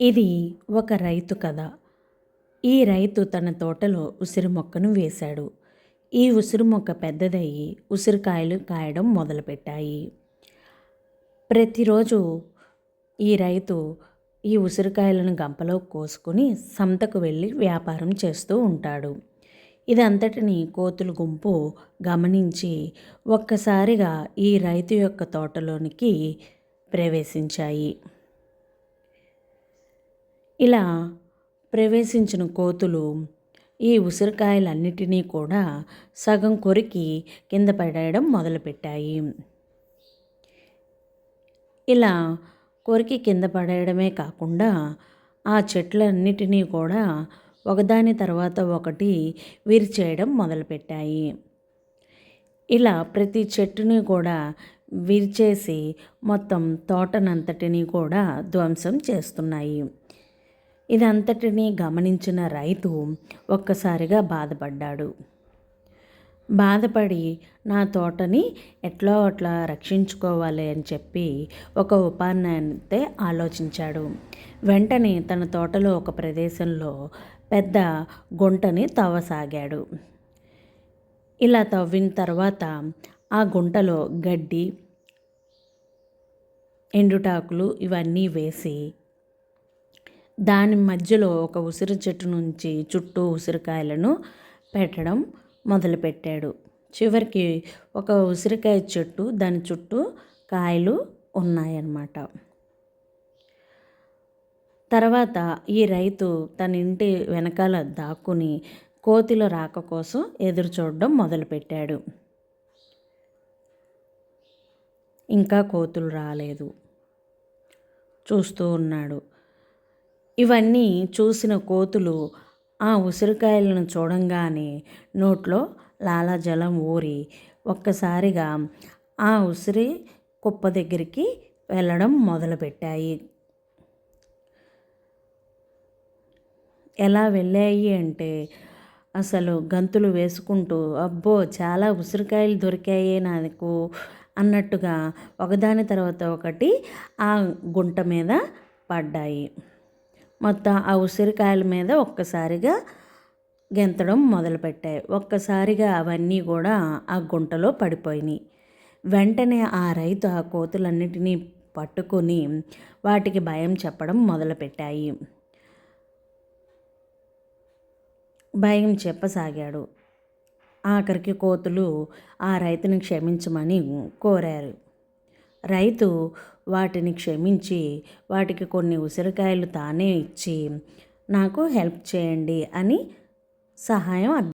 ఇది ఒక రైతు కథ. ఈ రైతు తన తోటలో ఉసిరి మొక్కను వేశాడు. ఈ ఉసిరి మొక్క పెద్దదయ్యి ఉసిరికాయలు కాయడం మొదలుపెట్టాయి. ప్రతిరోజు ఈ రైతు ఈ ఉసిరికాయలను గంపలో కోసుకొని సంతకు వెళ్ళి వ్యాపారం చేస్తూ ఉంటాడు. ఇదంతటిని కోతుల గుంపు గమనించి ఒక్కసారిగా ఈ రైతు యొక్క తోటలోనికి ప్రవేశించాయి. ఇలా ప్రవేశించిన కోతులు ఈ ఉసిరికాయలన్నిటినీ కూడా సగం కొరికి కింద పడేయడం మొదలుపెట్టాయి. ఇలా కొరికి కింద పడేయడమే కాకుండా ఆ చెట్లన్నిటినీ కూడా ఒకదాని తర్వాత ఒకటి విరిచేయడం మొదలుపెట్టాయి. ఇలా ప్రతి చెట్టుని కూడా విరిచేసి మొత్తం తోటనంతటినీ కూడా ధ్వంసం చేస్తున్నాయి. ఇదంతటినీ గమనించిన రైతు ఒక్కసారిగా బాధపడ్డాడు. బాధపడి నా తోటని ఎట్లా అట్లా రక్షించుకోవాలి అని చెప్పి ఒక ఉపాయాన్నైతే ఆలోచించాడు. వెంటనే తన తోటలో ఒక ప్రదేశంలో పెద్ద గుంటని తవ్వసాగాడు. ఇలా తవ్విన తర్వాత ఆ గుంటలో గడ్డి, ఎండుటాకులు ఇవన్నీ వేసి దాని మధ్యలో ఒక ఉసిరి చెట్టు నుంచి చుట్టూ ఉసిరికాయలను పెట్టడం మొదలుపెట్టాడు. చివరికి ఒక ఉసిరికాయ చెట్టు దాని చుట్టూ కాయలు ఉన్నాయన్నమాట. తర్వాత ఈ రైతు తన ఇంటి వెనకాల దాక్కుని కోతుల రాక కోసం ఎదురు చూడడం మొదలుపెట్టాడు. ఇంకా కోతులు రాలేదు. చూస్తూ ఉన్నాడు. ఇవన్నీ చూసిన కోతులు ఆ ఉసిరికాయలను చూడంగానే నోట్లో లాలాజలం ఊరి ఒక్కసారిగా ఆ ఉసిరి కుప్ప దగ్గరికి వెళ్ళడం మొదలుపెట్టాయి. ఎలా వెళ్ళాయి అంటే అసలు గంతులు వేసుకుంటూ అబ్బో చాలా ఉసిరికాయలు దొరికాయే నాకు అన్నట్టుగా ఒకదాని తర్వాత ఒకటి ఆ గుంట మీద పడ్డాయి. మొత్తం ఆ ఉసిరికాయల మీద ఒక్కసారిగా గెంతడం మొదలుపెట్టాయి. ఒక్కసారిగా అవన్నీ కూడా ఆ గుంటలో పడిపోయినాయి. వెంటనే ఆ రైతు ఆ కోతులన్నిటినీ పట్టుకొని వాటికి భయం చెప్పడం మొదలుపెట్టాయి. భయం చెప్పసాగాడు. ఆఖరికి కోతులు ఆ రైతుని క్షమించమని కోరారు. రైతు వాటిని క్షమించి వాటికి కొన్ని ఉసిరికాయలు తానే ఇచ్చి నాకు హెల్ప్ చేయండి అని సహాయం